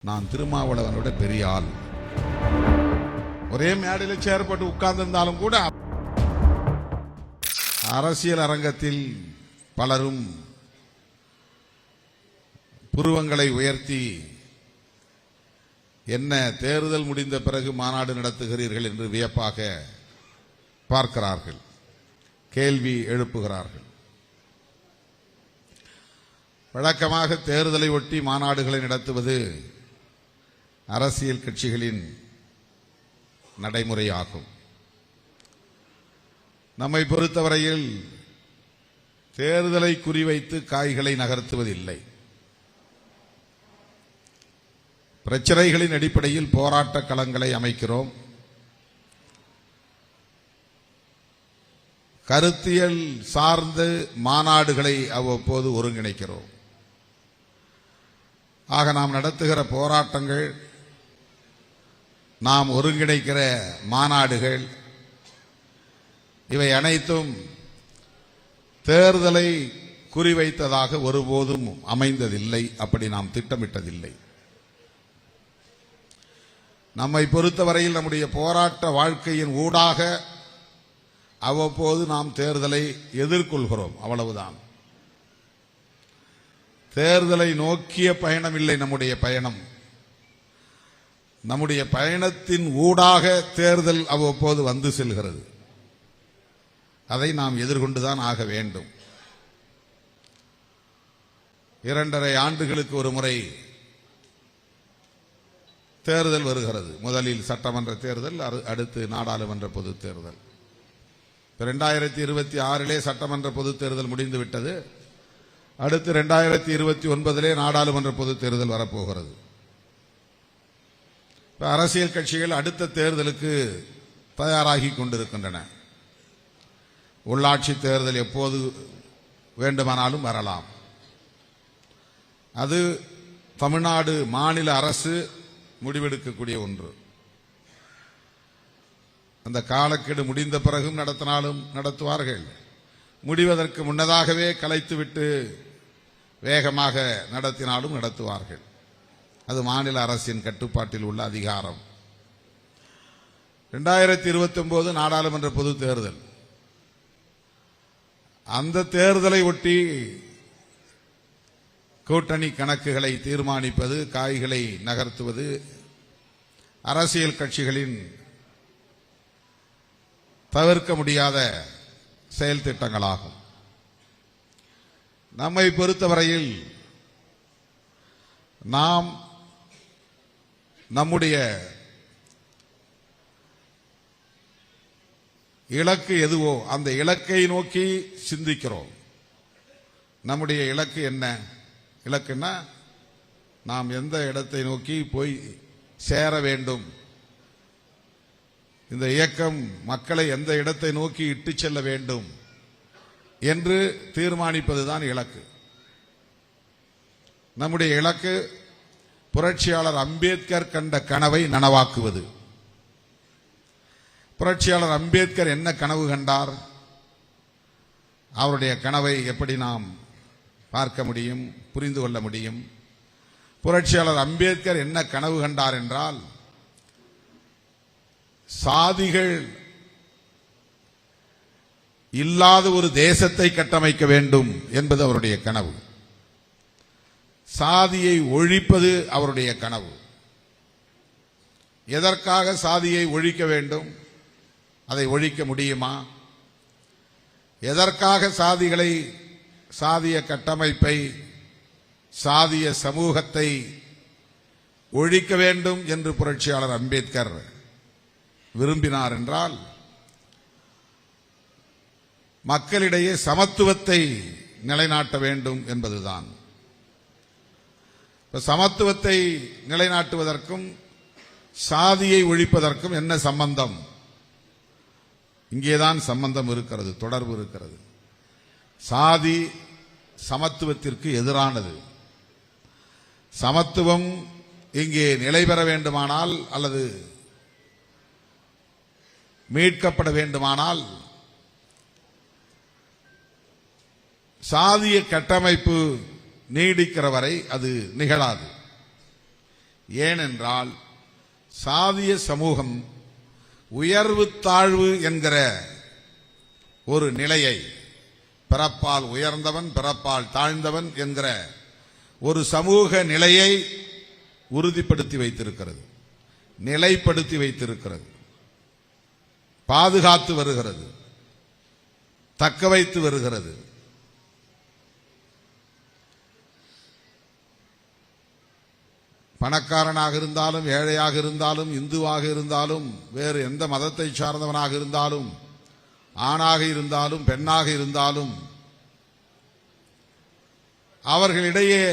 நான் திருமாவளவனோட பெரிய ஆள். ஒரே மேடையில் சேரப்பட்டு உட்கார்ந்திருந்தாலும் கூட அரசியல் அரங்கத்தில் பலரும் புருவங்களை உயர்த்தி என்ன தேர்தல் முடிந்த பிறகு மாநாடு நடத்துகிறீர்கள் என்று வியப்பாக பார்க்கிறார்கள், கேள்வி எழுப்புகிறார்கள். வழக்கமாக தேர்தலை ஒட்டி மாநாடுகளை நடத்துவது அரசியல் கட்சிகளின் நடைமுறையாகும். நம்மை பொறுத்தவரையில் தேர்தலை குறிவைத்து காய்களை நகர்த்துவதில்லை. பிரச்சனைகளின் அடிப்படையில் போராட்ட களங்களை அமைக்கிறோம். கருத்தியல் சார்ந்த மாநாடுகளை அவ்வப்போது ஒருங்கிணைக்கிறோம். ஆக நாம் நடத்துகிற போராட்டங்கள், நாம் ஒருங்கிணைக்கிற மாநாடுகள், இவை அனைத்தும் தேர்தலை குறிவைத்ததாக ஒருபோதும் அமைந்ததில்லை. அப்படி நாம் திட்டமிட்டதில்லை. நம்மை பொறுத்தவரையில் நம்முடைய போராட்ட வாழ்க்கையின் ஊடாக அவ்வப்போது நாம் தேர்தலை எதிர்கொள்கிறோம், அவ்வளவுதான். தேர்தலை நோக்கிய பயணம் இல்லை நம்முடைய பயணம். நம்முடைய பயணத்தின் ஊடாக தேர்தல் அவ்வப்போது வந்து செல்கிறது. அதை நாம் எதிர்கொண்டுதான் ஆக வேண்டும். 2.5 ஆண்டுகளுக்கு ஒரு முறை தேர்தல் வருகிறது. முதலில் சட்டமன்ற தேர்தல், அடுத்து நாடாளுமன்ற பொது தேர்தல். 2026 சட்டமன்ற பொது தேர்தல் முடிந்துவிட்டது. அடுத்து 2029 நாடாளுமன்ற பொது தேர்தல் வரப்போகிறது. அரசியல் கட்சிகள் அடுத்த தேர்தலுக்கு தயாராகி கொண்டிருக்கின்றன. உள்ளாட்சி தேர்தல் எப்போது வேண்டுமானாலும் வரலாம். அது தமிழ்நாடு மாநில அரசு முடிவெடுக்கக்கூடிய ஒன்று. அந்த காலக்கெடு முடிந்த பிறகும் நடத்தினாலும் நடத்துவார்கள். முடிவதற்கு முன்னதாகவே கலைத்துவிட்டு வேகமாக நடத்தினாலும் நடத்துவார்கள். அது மாநில அரசின் கட்டுப்பாட்டில் உள்ள அதிகாரம். 2029 நாடாளுமன்ற பொது தேர்தல். அந்த தேர்தலை ஒட்டி கூட்டணி கணக்குகளை தீர்மானிப்பது, காய்களை நகர்த்துவது அரசியல் கட்சிகளின் தவிர்க்க முடியாத செயல் திட்டங்களாகும். நம்மை பொறுத்தவரையில் நாம் நம்முடைய இலக்கு எதுவோ அந்த இலக்கை நோக்கி சிந்திக்கிறோம். நம்முடைய இலக்கு என்ன? இலக்குன்னா நாம் எந்த இடத்தை நோக்கி போய் சேர வேண்டும், இந்த இயக்கம் மக்களை எந்த இடத்தை நோக்கி இட்டு செல்ல வேண்டும் என்று தீர்மானிப்பதுதான் இலக்கு. நம்முடைய இலக்கு புரட்சியாளர் அம்பேத்கர் கண்ட கனவை நனவாக்குவது. புரட்சியாளர் அம்பேத்கர் என்ன கனவு கண்டார்? அவருடைய கனவை எப்படி நாம் பார்க்க முடியும், புரிந்து கொள்ள முடியும்? புரட்சியாளர் அம்பேத்கர் என்ன கனவு கண்டார் என்றால், சாதிகள் இல்லாத ஒரு தேசத்தை கட்டமைக்க வேண்டும் என்பது அவருடைய கனவு. சாதியை ஒழிப்பது அவருடைய கனவு. எதற்காக சாதியை ஒழிக்க வேண்டும்? அதை ஒழிக்க முடியுமா? எதற்காக சாதிகளை, சாதிய கட்டமைப்பை, சாதிய சமூகத்தை ஒழிக்க வேண்டும் என்று புரட்சியாளர் அம்பேத்கர் விரும்பினார் என்றால், மக்களிடையே சமத்துவத்தை நிலைநாட்ட வேண்டும் என்பதுதான். சமத்துவத்தை நிலைநாட்டுவதற்கும் சாதியை ஒழிப்பதற்கும் என்ன சம்பந்தம்? இங்கேதான் சம்பந்தம் இருக்கிறது, தொடர்பு இருக்கிறது. சாதி சமத்துவத்திற்கு எதிரானது. சமத்துவம் இங்கே நிலை பெற வேண்டுமானால் அல்லது மீட்கப்பட வேண்டுமானால் சாதிய கட்டமைப்பு நீடிக்கிற வரை அது நிகழாது. ஏனென்றால் சாதிய சமூகம் உயர்வு தாழ்வு என்கிற ஒரு நிலையை, பிறப்பால் உயர்ந்தவன் பிறப்பால் தாழ்ந்தவன் என்கிற ஒரு சமூக நிலையை உறுதிப்படுத்தி வைத்திருக்கிறது, நிலைப்படுத்தி வைத்திருக்கிறது, பாதுகாத்து வருகிறது, தக்க வைத்து வருகிறது. பணக்காரனாக இருந்தாலும் ஏழையாக இருந்தாலும் இந்துவாக இருந்தாலும் வேறு எந்த மதத்தை சார்ந்தவனாக இருந்தாலும் ஆணாக இருந்தாலும் பெண்ணாக இருந்தாலும் அவர்களிடையே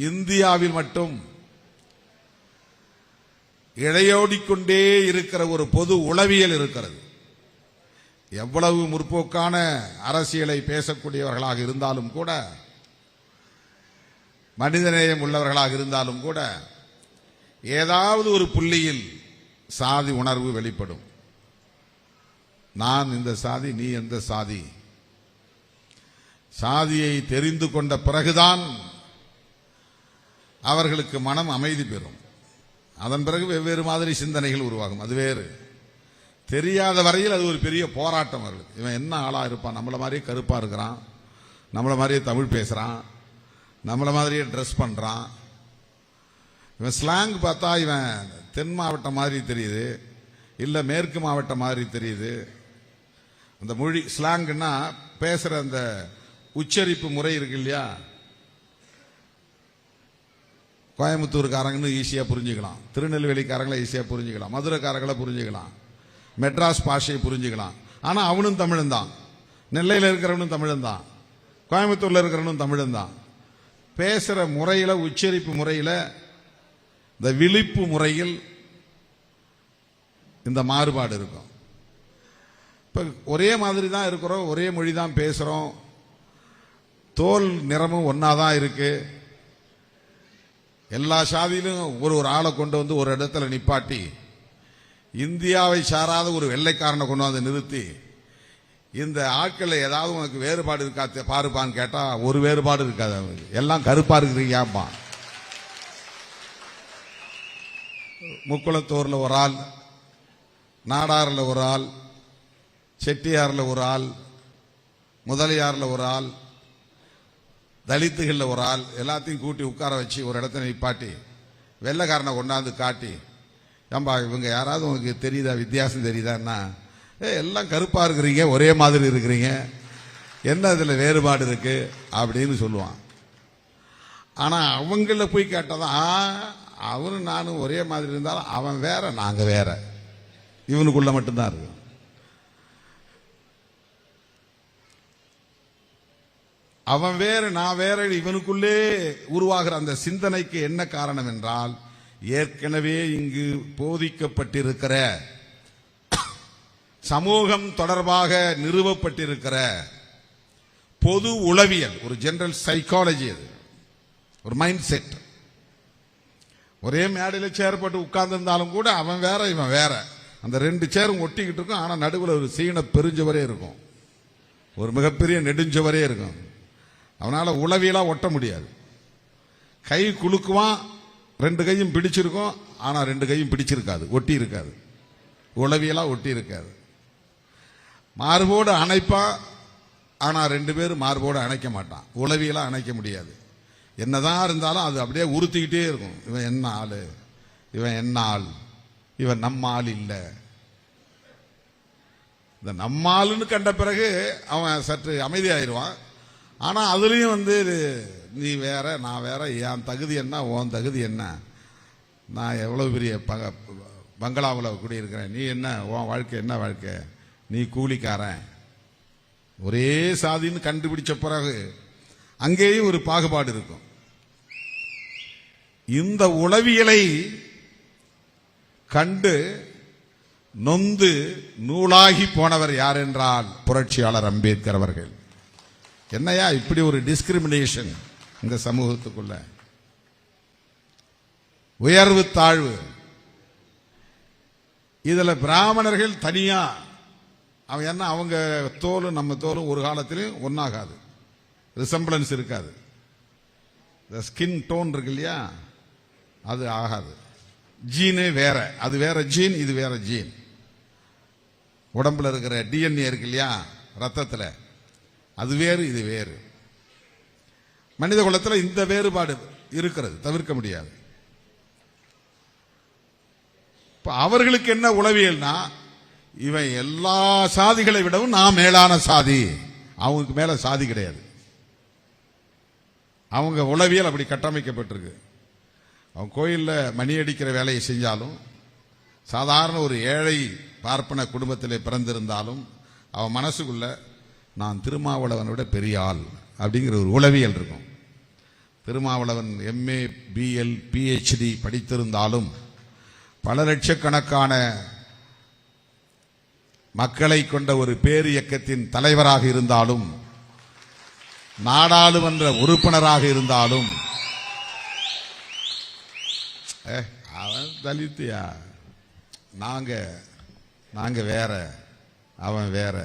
இந்தியாவில் மட்டும் இழையோடிக்கொண்டே இருக்கிற ஒரு பொது உளவியல் இருக்கிறது. எவ்வளவு முற்போக்கான அரசியலை பேசக்கூடியவர்களாக இருந்தாலும் கூட, மனிதநேயம் உள்ளவர்களாக இருந்தாலும் கூட, ஏதாவது ஒரு புள்ளியில் சாதி உணர்வு வெளிப்படும். நான் இந்த சாதி, நீ எந்த சாதி. சாதியை தெரிந்து கொண்ட பிறகுதான் அவர்களுக்கு மனம் அமைதி பெறும். அதன் பிறகு வெவ்வேறு மாதிரி சிந்தனைகள் உருவாகும். அது வேறு. தெரியாத வரையில் அது ஒரு பெரிய போராட்டம் வருது. இவன் என்ன ஆளா இருப்பான், நம்மள மாதிரியே கருப்பா இருக்கிறான், நம்மள மாதிரியே தமிழ் பேசுறான், நம்மள மாதிரியே ட்ரெஸ் பண்றான், இவன் ஸ்லாங் பார்த்தா இவன் தென் மாவட்டம் மாதிரி தெரியுது, இல்ல மேற்கு மாவட்டம் மாதிரி தெரியுது. அந்த மொழி ஸ்லாங்னா பேசுற அந்த உச்சரிப்பு முறை இருக்கு இல்லையா, கோயம்புத்தூர்காரங்கன்னு ஈஸியா புரிஞ்சுக்கலாம், திருநெல்வேலிக்காரங்களை ஈஸியா புரிஞ்சுக்கலாம், மதுரைக்காரங்களை புரிஞ்சுக்கலாம், மெட்ராஸ் பாஷையை புரிஞ்சுக்கலாம். ஆனா அவனும் தமிழன் தான், நெல்லையில் இருக்கிறவனும் தமிழன் தான், கோயம்புத்தூர்ல இருக்கிறவனும் தமிழன் தான். பேசுற முறையில, உச்சரிப்பு முறையில, இந்த விழிப்பு முறையில் இந்த மாறுபாடு இருக்கும். இப்ப ஒரே மாதிரி தான் இருக்கிறோம், ஒரே மொழி தான் பேசுறோம், தோல் நிறமும் ஒன்னாதான் இருக்கு. எல்லா சாதியிலும் ஒரு ஆளை கொண்டு வந்து ஒரு இடத்துல நிப்பாட்டி இந்தியாவை சாராத ஒரு வெள்ளைக்காரனை கொண்டு வந்து நிறுத்தி இந்த ஆட்கள் ஏதாவது உனக்கு வேறுபாடு இருக்கா பாருப்பான்னு கேட்டா ஒரு வேறுபாடு இருக்காது. அவனுக்கு எல்லாம் கருப்பா இருக்கிறீங்கப்பா. முக்குளத்தூர்ல ஒரு ஆள், நாடாறுல ஒரு ஆள், செட்டியார்ல ஒரு ஆள், முதலியார்ல ஒரு ஆள், தலித்துகள்ல ஒரு ஆள், எல்லாத்தையும் கூட்டி உட்கார வச்சு ஒரு இடத்துல நிப்பாட்டி வெள்ளைக்காரனை கொண்டாந்து காட்டி, ஏம்பா இவங்க யாராவது உங்களுக்கு தெரியுதா, வித்தியாசம் தெரியுதான்னா, எல்லாம் கருப்பா இருக்கிறீங்க, ஒரே மாதிரி இருக்கிறீங்க, என்ன இதுல வேறுபாடு இருக்கு அப்படின்னு சொல்லுவான். ஆனா அவங்கள போய் கேட்டதான், அவனும் நானும் ஒரே மாதிரி இருந்தாலும் அவன் வேற நாங்க வேற, இவனுக்குள்ள மட்டும்தான் இருக்கு. அவன் வேறு நான் வேற, இவனுக்குள்ளே உருவாகிற அந்த சிந்தனைக்கு என்ன காரணம் என்றால், ஏற்கனவே இங்கு போதிக்கப்பட்டிருக்கிற, சமூகம் தொடர்பாக நிறுவப்பட்டிருக்கிற பொது உளவியல், ஒரு ஜெனரல் சைக்காலஜி, அது ஒரு மைண்ட் செட். ஒரே மேடையில் சேர் போட்டு உட்கார்ந்திருந்தாலும் கூட அவன் வேற இவன் வேற, அந்த ரெண்டு சேரும் ஒட்டிக்கிட்டு இருக்கும். ஆனா நடுவில் ஒரு சீன பெருஞ்சவரே இருக்கும், ஒரு மிகப்பெரிய நெடுஞ்சவரே இருக்கும். அவனால உளவியலா ஒட்ட முடியாது. கை குலுக்குவான், ரெண்டு கையும் பிடிச்சிருக்கும், ஆனா ரெண்டு கையும் பிடிச்சிருக்காது, ஒட்டி இருக்காது, உளவியலா ஒட்டி இருக்காது. மார்போடு அணைப்பா, ஆனா ரெண்டு பேரும் மார்போடு அணைக்க மாட்டான், உளவியலா அணைக்க முடியாது. என்னதான் இருந்தாலும் அது அப்படியே உறுத்திக்கிட்டே இருக்கும். இவன் என்ன ஆளு, இவன் என்ன ஆள், இவன் நம்ம ஆள் இல்ல. இந்த நம்ம ஆளுன்னு கண்ட பிறகு அவன் சற்று அமைதியாயிருவான். ஆனா அதுலயும் நீ வேற நான் வேற, என் தகுதி என்ன உன் தகுதி என்ன, நான் எவ்வளவு பெரிய பங்களாவில் குடியிருக்கிறேன், நீ என்ன, உன் வாழ்க்கை என்ன வாழ்க்கை, நீ கூலிக்காரன், ஒரே சாதின்னு கண்டுபிடிச்ச பிறகு அங்கேயும் ஒரு பாகுபாடு இருக்கும். இந்த உளவியலை கண்டு நொந்து நூலாகி போனவர் யார் என்றால் புரட்சியாளர் அம்பேத்கர் அவர்கள். என்னையா இப்படி ஒரு டிஸ்கிரிமினேஷன் இந்த சமூகத்துக்குள்ள, உயர்வு தாழ்வு, இதுல பிராமணர்கள் தனியா, அவன் என்ன, அவங்க தோலும் நம்ம தோலும் ஒரு காலத்திலும் ஒன்னாகாது, ரிசம்பிளன்ஸ் இருக்காது. ஸ்கின் டோன் இருக்கு இல்லையா, அது ஆகாது. ஜீனே வேற, அது வேற ஜீன், இது வேற ஜீன். உடம்புல இருக்கிற டிஎன்ஏ இருக்கு இல்லையா, ரத்தத்துல, அது வேறு இது வேறு. மனித குலத்தில் இந்த வேறுபாடு இருக்கிறது, தவிர்க்க முடியாது. அவர்களுக்கு என்ன உளவியல்னா, இவன் எல்லா சாதிகளை விடவும் நான் மேலான சாதி, அவங்களுக்கு மேல சாதி கிடையாது. அவங்க உளவியல் அப்படி கட்டமைக்கப்பட்டிருக்கு. அவன் கோயிலில் மணி அடிக்கிற வேலையை செஞ்சாலும், சாதாரண ஒரு ஏழை பார்ப்பன குடும்பத்திலே பிறந்திருந்தாலும், அவன் மனசுக்குள்ள நான் திருமாவளவனை விட பெரிய ஆள் அப்படிங்கிற ஒரு உளவியல் இருக்கும். திருமாவளவன் எம்ஏ பிஎல் பிஹெச்டி படித்திருந்தாலும், பல லட்சக்கணக்கான மக்களை கொண்ட ஒரு பேர் இயக்கத்தின் தலைவராக இருந்தாலும், நாடாளுமன்ற உறுப்பினராக இருந்தாலும், அவன் தலித்தியா, நாங்க வேற, அவன் வேற.